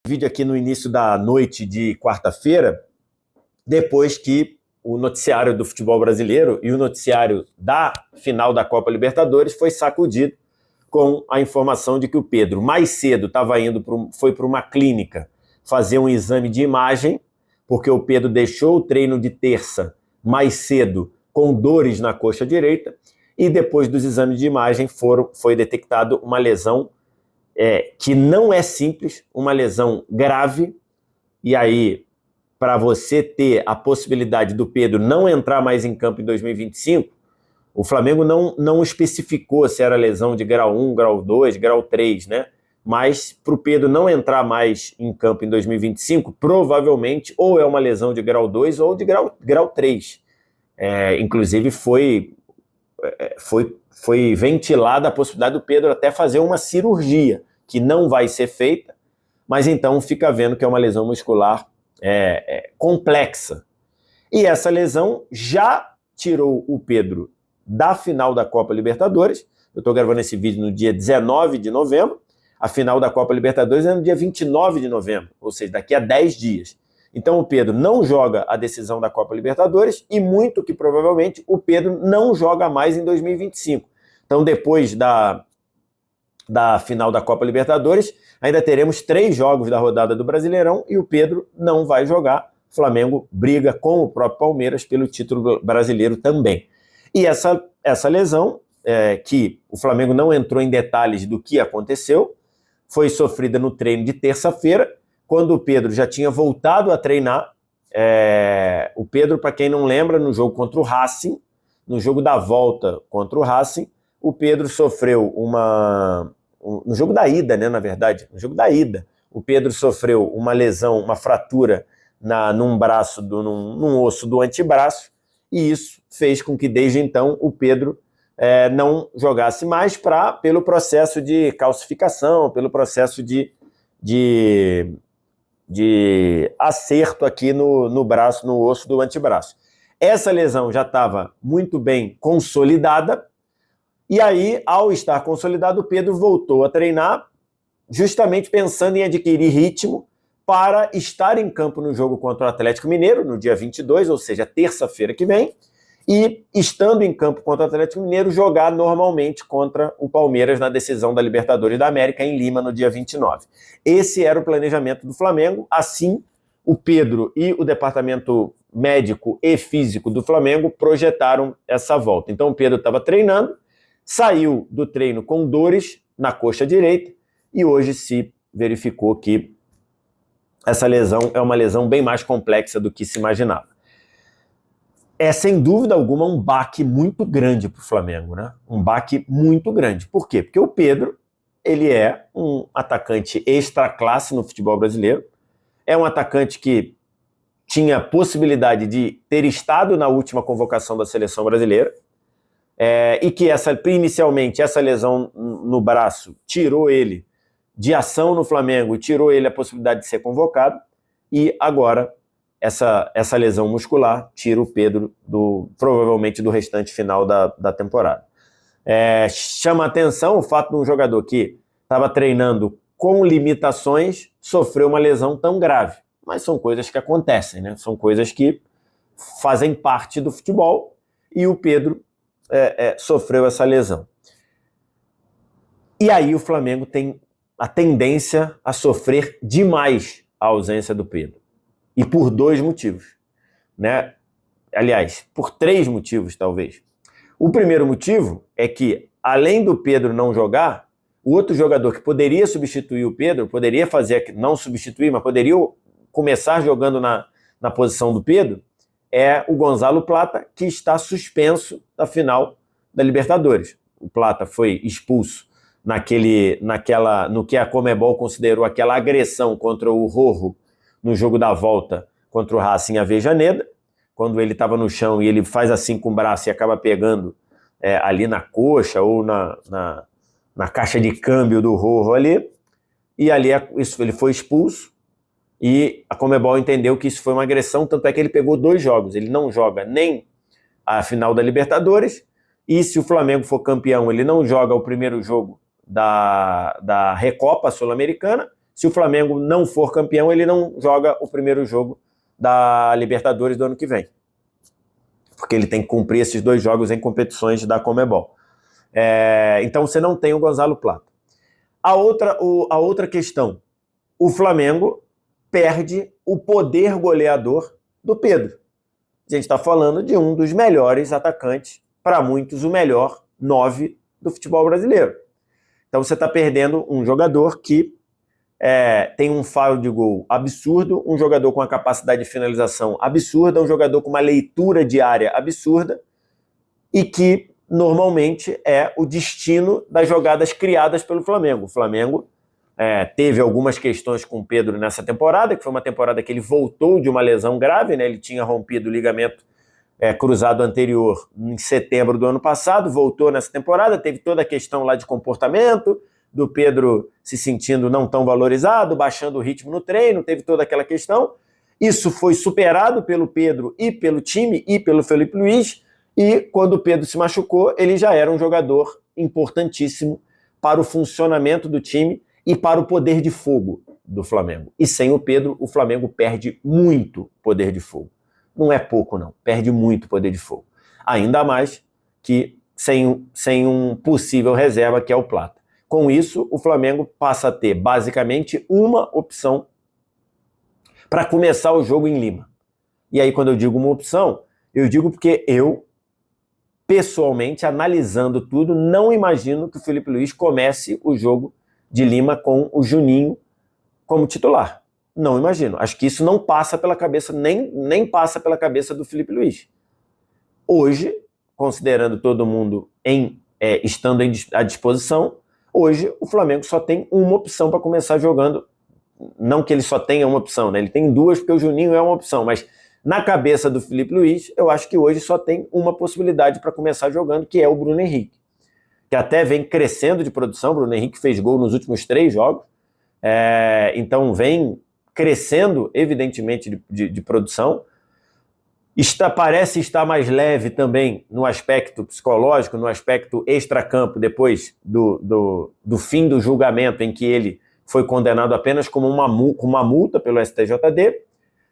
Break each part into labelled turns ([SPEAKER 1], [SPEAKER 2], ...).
[SPEAKER 1] Vídeo aqui no início da noite de quarta-feira, depois que o noticiário do futebol brasileiro e o noticiário da final da Copa Libertadores foi sacudido com a informação de que o Pedro mais cedo foi para uma clínica fazer um exame de imagem, porque o Pedro deixou o treino de terça mais cedo com dores na coxa direita, e depois dos exames de imagem foi detectado uma lesão que não é simples, uma lesão grave. E aí, para você ter a possibilidade do Pedro não entrar mais em campo em 2025, o Flamengo não especificou se era lesão de grau 1, grau 2, grau 3, né? Mas para o Pedro não entrar mais em campo em 2025, provavelmente ou é uma lesão de grau 2 ou de grau 3. Inclusive foi ventilada a possibilidade do Pedro até fazer uma cirurgia, que não vai ser feita, mas então fica vendo que é uma lesão muscular complexa. E essa lesão já tirou o Pedro da final da Copa Libertadores. Eu estou gravando esse vídeo no dia 19 de novembro, a final da Copa Libertadores é no dia 29 de novembro, ou seja, daqui a 10 dias. Então o Pedro não joga a decisão da Copa Libertadores e muito que provavelmente o Pedro não joga mais em 2025. Então depois da final da Copa Libertadores, ainda teremos 3 jogos da rodada do Brasileirão e o Pedro não vai jogar. O Flamengo briga com o próprio Palmeiras pelo título brasileiro também. E essa lesão, que o Flamengo não entrou em detalhes do que aconteceu, foi sofrida no treino de terça-feira, quando o Pedro já tinha voltado a treinar. O Pedro, para quem não lembra, no jogo contra o Racing, no jogo da volta contra o Racing, o Pedro sofreu no jogo da ida, né, na verdade, no jogo da ida, o Pedro sofreu uma lesão, uma fratura num braço, num osso do antebraço, e isso fez com que desde então o Pedro não jogasse mais pelo processo de calcificação, pelo processo de acerto aqui no braço, no osso do antebraço. Essa lesão já estava muito bem consolidada, e aí, ao estar consolidado, o Pedro voltou a treinar, justamente pensando em adquirir ritmo para estar em campo no jogo contra o Atlético Mineiro, no dia 22, ou seja, terça-feira que vem, e, estando em campo contra o Atlético Mineiro, jogar normalmente contra o Palmeiras na decisão da Libertadores da América em Lima, no dia 29. Esse era o planejamento do Flamengo. Assim, o Pedro e o departamento médico e físico do Flamengo projetaram essa volta. Então, o Pedro estava treinando, saiu do treino com dores na coxa direita e hoje se verificou que essa lesão é uma lesão bem mais complexa do que se imaginava. É, sem dúvida alguma, um baque muito grande para o Flamengo, né? Um baque muito grande. Por quê? Porque o Pedro, ele é um atacante extra classe no futebol brasileiro, é um atacante que tinha possibilidade de ter estado na última convocação da seleção brasileira, e que inicialmente essa lesão no braço tirou ele de ação no Flamengo e tirou ele a possibilidade de ser convocado, e agora essa lesão muscular tira o Pedro provavelmente do restante final da temporada. Chama a atenção o fato de um jogador que estava treinando com limitações sofrer uma lesão tão grave, mas são coisas que acontecem, né? São coisas que fazem parte do futebol, e o Pedro sofreu essa lesão. E aí o Flamengo tem a tendência a sofrer demais a ausência do Pedro. E por 2 motivos, né? Aliás, por 3 motivos, talvez. O primeiro motivo é que, além do Pedro não jogar, o outro jogador que poderia substituir o Pedro, poderia não substituir, mas poderia começar jogando na posição do Pedro, é o Gonzalo Plata, que está suspenso da final da Libertadores. O Plata foi expulso no que a Conmebol considerou aquela agressão contra o Rojo no jogo da volta contra o Racing Avejaneda, quando ele estava no chão e ele faz assim com o braço e acaba pegando ali na coxa ou na caixa de câmbio do Rojo ali, e ali ele foi expulso. E a Conmebol entendeu que isso foi uma agressão, tanto é que ele pegou 2 jogos. Ele não joga nem a final da Libertadores, e se o Flamengo for campeão, ele não joga o primeiro jogo da Recopa Sul-Americana. Se o Flamengo não for campeão, ele não joga o primeiro jogo da Libertadores do ano que vem, porque ele tem que cumprir esses 2 jogos em competições da Conmebol. Então você não tem o Gonzalo Plata. A outra questão, o Flamengo perde o poder goleador do Pedro. A gente está falando de um dos melhores atacantes, para muitos o melhor 9 do futebol brasileiro. Então você está perdendo um jogador que tem um faro de gol absurdo, um jogador com uma capacidade de finalização absurda, um jogador com uma leitura de área absurda e que normalmente é o destino das jogadas criadas pelo Flamengo. O Flamengo teve algumas questões com o Pedro nessa temporada, que foi uma temporada que ele voltou de uma lesão grave, né? Ele tinha rompido o ligamento cruzado anterior em setembro do ano passado, voltou nessa temporada, teve toda a questão lá de comportamento, do Pedro se sentindo não tão valorizado, baixando o ritmo no treino, teve toda aquela questão. Isso foi superado pelo Pedro e pelo time e pelo Felipe Luiz, e quando o Pedro se machucou, ele já era um jogador importantíssimo para o funcionamento do time e para o poder de fogo do Flamengo. E sem o Pedro, o Flamengo perde muito poder de fogo. Não é pouco, não. Perde muito poder de fogo. Ainda mais que sem um possível reserva, que é o Plata. Com isso, o Flamengo passa a ter basicamente uma opção para começar o jogo em Lima. E aí, quando eu digo uma opção, eu digo porque eu, pessoalmente, analisando tudo, não imagino que o Felipe Luiz comece o jogo de Lima com o Juninho como titular. Não imagino. Acho que isso não passa pela cabeça, nem passa pela cabeça do Felipe Luiz. Hoje, considerando todo mundo estando à disposição, hoje o Flamengo só tem uma opção para começar jogando. Não que ele só tenha uma opção, né? Ele tem 2 porque o Juninho é uma opção, mas na cabeça do Felipe Luiz, eu acho que hoje só tem uma possibilidade para começar jogando, que é o Bruno Henrique, que até vem crescendo de produção. O Bruno Henrique fez gol nos últimos 3 jogos, então vem crescendo, evidentemente, de produção. Parece estar mais leve também no aspecto psicológico, no aspecto extracampo, depois do fim do julgamento, em que ele foi condenado apenas com uma multa pelo STJD.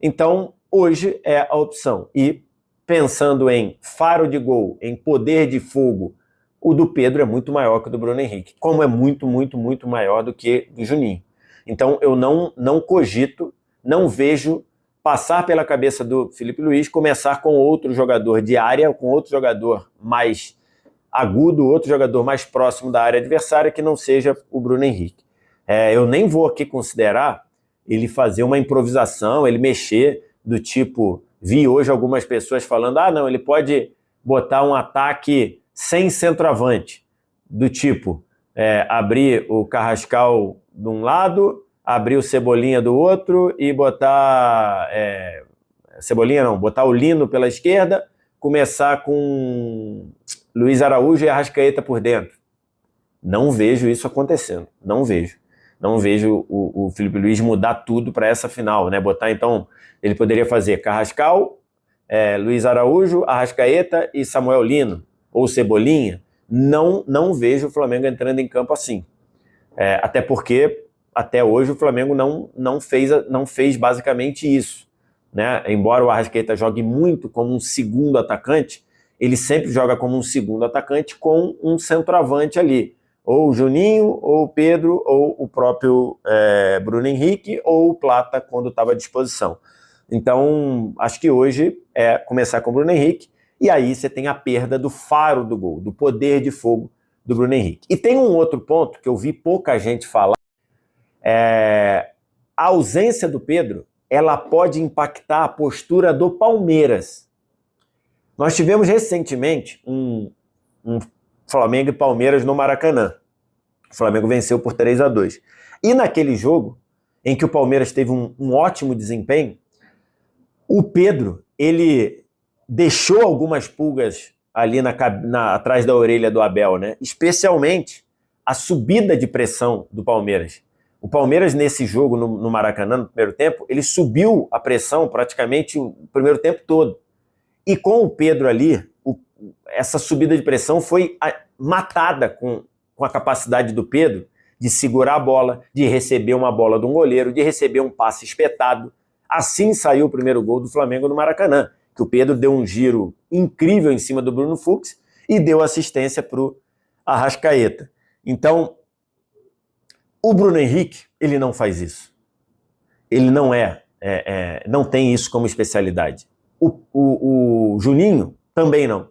[SPEAKER 1] Então, hoje é a opção. E pensando em faro de gol, em poder de fogo, o do Pedro é muito maior que o do Bruno Henrique, como é muito, muito, muito maior do que do Juninho. Então eu não cogito, não vejo passar pela cabeça do Felipe Luiz começar com outro jogador de área, com outro jogador mais agudo, outro jogador mais próximo da área adversária, que não seja o Bruno Henrique. Eu nem vou aqui considerar ele fazer uma improvisação, ele mexer do tipo, vi hoje algumas pessoas falando, não, ele pode botar um ataque sem centroavante, do tipo, abrir o Carrascal de um lado, abrir o Cebolinha do outro e botar... Cebolinha não, botar o Lino pela esquerda, começar com Luiz Araújo e Arrascaeta por dentro. Não vejo isso acontecendo, não vejo. Não vejo o Felipe Luiz mudar tudo para essa final, né? Botar, então, ele poderia fazer Carrascal, Luiz Araújo, Arrascaeta e Samuel Lino, ou Cebolinha. Não vejo o Flamengo entrando em campo assim. Até porque, até hoje, o Flamengo não fez basicamente isso, né? Embora o Arrascaeta jogue muito como um segundo atacante, ele sempre joga como um segundo atacante com um centroavante ali. Ou o Juninho, ou o Pedro, ou o próprio Bruno Henrique, ou o Plata, quando estava à disposição. Então, acho que hoje é começar com o Bruno Henrique, e aí você tem a perda do faro do gol, do poder de fogo do Bruno Henrique. E tem um outro ponto que eu vi pouca gente falar, a ausência do Pedro, ela pode impactar a postura do Palmeiras. Nós tivemos recentemente um Flamengo e Palmeiras no Maracanã. O Flamengo venceu por 3-2. E naquele jogo, em que o Palmeiras teve um ótimo desempenho, o Pedro, ele deixou algumas pulgas ali atrás da orelha do Abel, né? Especialmente a subida de pressão do Palmeiras. O Palmeiras, nesse jogo no Maracanã, no primeiro tempo, ele subiu a pressão praticamente o primeiro tempo todo. E com o Pedro ali, essa subida de pressão foi matada com a capacidade do Pedro de segurar a bola, de receber uma bola de um goleiro, de receber um passe espetado. Assim saiu o primeiro gol do Flamengo no Maracanã, que o Pedro deu um giro incrível em cima do Bruno Fux e deu assistência para o Arrascaeta. Então, o Bruno Henrique, ele não faz isso. Ele não não tem isso como especialidade. O Juninho também não.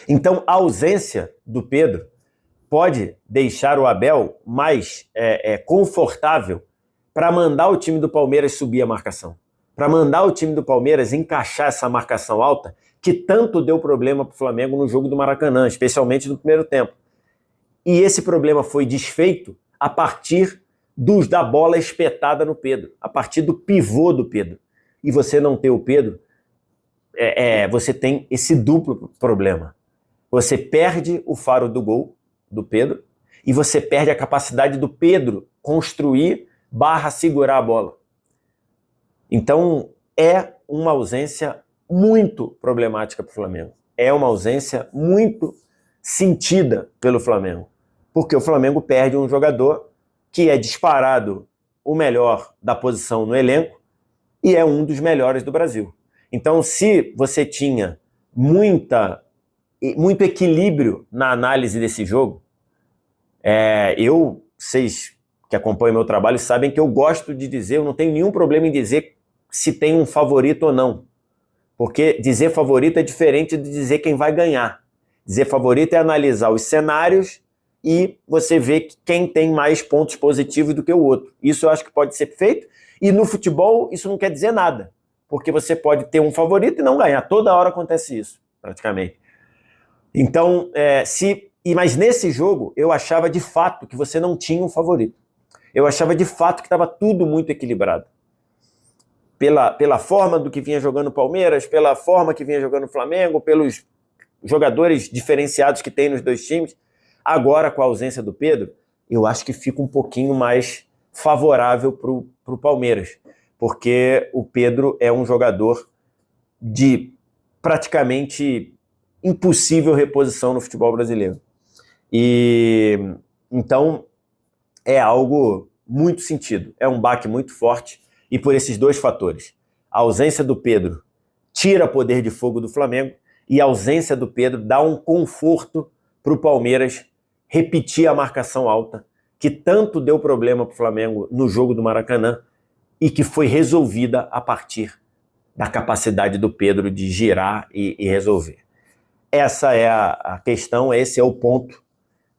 [SPEAKER 1] Então, a ausência do Pedro pode deixar o Abel mais confortável para mandar o time do Palmeiras subir a marcação, para mandar o time do Palmeiras encaixar essa marcação alta que tanto deu problema para o Flamengo no jogo do Maracanã, especialmente no primeiro tempo. E esse problema foi desfeito a partir da bola espetada no Pedro, a partir do pivô do Pedro. E você não ter o Pedro, você tem esse duplo problema. Você perde o faro do gol do Pedro e você perde a capacidade do Pedro construir / segurar a bola. Então, é uma ausência muito problemática para o Flamengo. É uma ausência muito sentida pelo Flamengo. Porque o Flamengo perde um jogador que é disparado o melhor da posição no elenco e é um dos melhores do Brasil. Então, se você tinha muito equilíbrio na análise desse jogo, vocês que acompanham meu trabalho sabem que eu gosto de dizer, eu não tenho nenhum problema em dizer se tem um favorito ou não. Porque dizer favorito é diferente de dizer quem vai ganhar. Dizer favorito é analisar os cenários e você vê quem tem mais pontos positivos do que o outro. Isso eu acho que pode ser feito. E no futebol isso não quer dizer nada. Porque você pode ter um favorito e não ganhar. Toda hora acontece isso, praticamente. Então, mas nesse jogo eu achava de fato que você não tinha um favorito. Eu achava de fato que estava tudo muito equilibrado. Pela forma do que vinha jogando o Palmeiras, pela forma que vinha jogando o Flamengo, pelos jogadores diferenciados que tem nos dois times. Agora, com a ausência do Pedro, eu acho que fica um pouquinho mais favorável para o Palmeiras, porque o Pedro é um jogador de praticamente impossível reposição no futebol brasileiro. E então é algo muito sentido, é um baque muito forte, e por esses dois fatores. A ausência do Pedro tira poder de fogo do Flamengo, e a ausência do Pedro dá um conforto para o Palmeiras repetir a marcação alta, que tanto deu problema para o Flamengo no jogo do Maracanã, e que foi resolvida a partir da capacidade do Pedro de girar e resolver. Essa é a questão, esse é o ponto,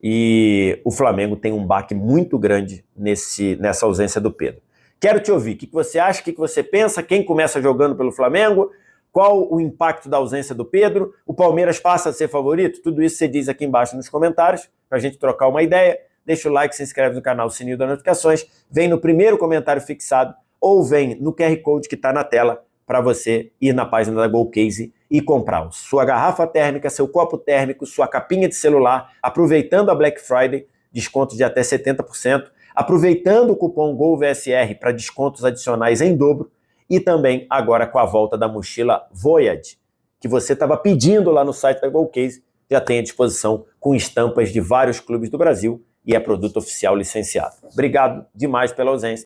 [SPEAKER 1] e o Flamengo tem um baque muito grande nessa ausência do Pedro. Quero te ouvir, o que você acha, o que você pensa, quem começa jogando pelo Flamengo, qual o impacto da ausência do Pedro, o Palmeiras passa a ser favorito? Tudo isso você diz aqui embaixo nos comentários, para a gente trocar uma ideia. Deixa o like, se inscreve no canal, sininho das notificações, vem no primeiro comentário fixado ou vem no QR Code que está na tela para você ir na página da GoCase e comprar sua garrafa térmica, seu copo térmico, sua capinha de celular, aproveitando a Black Friday, desconto de até 70%, aproveitando o cupom GOLVSR para descontos adicionais em dobro e também agora com a volta da mochila Voyage, que você estava pedindo lá no site da GoCase, já tem à disposição com estampas de vários clubes do Brasil e é produto oficial licenciado. Obrigado demais pela ausência.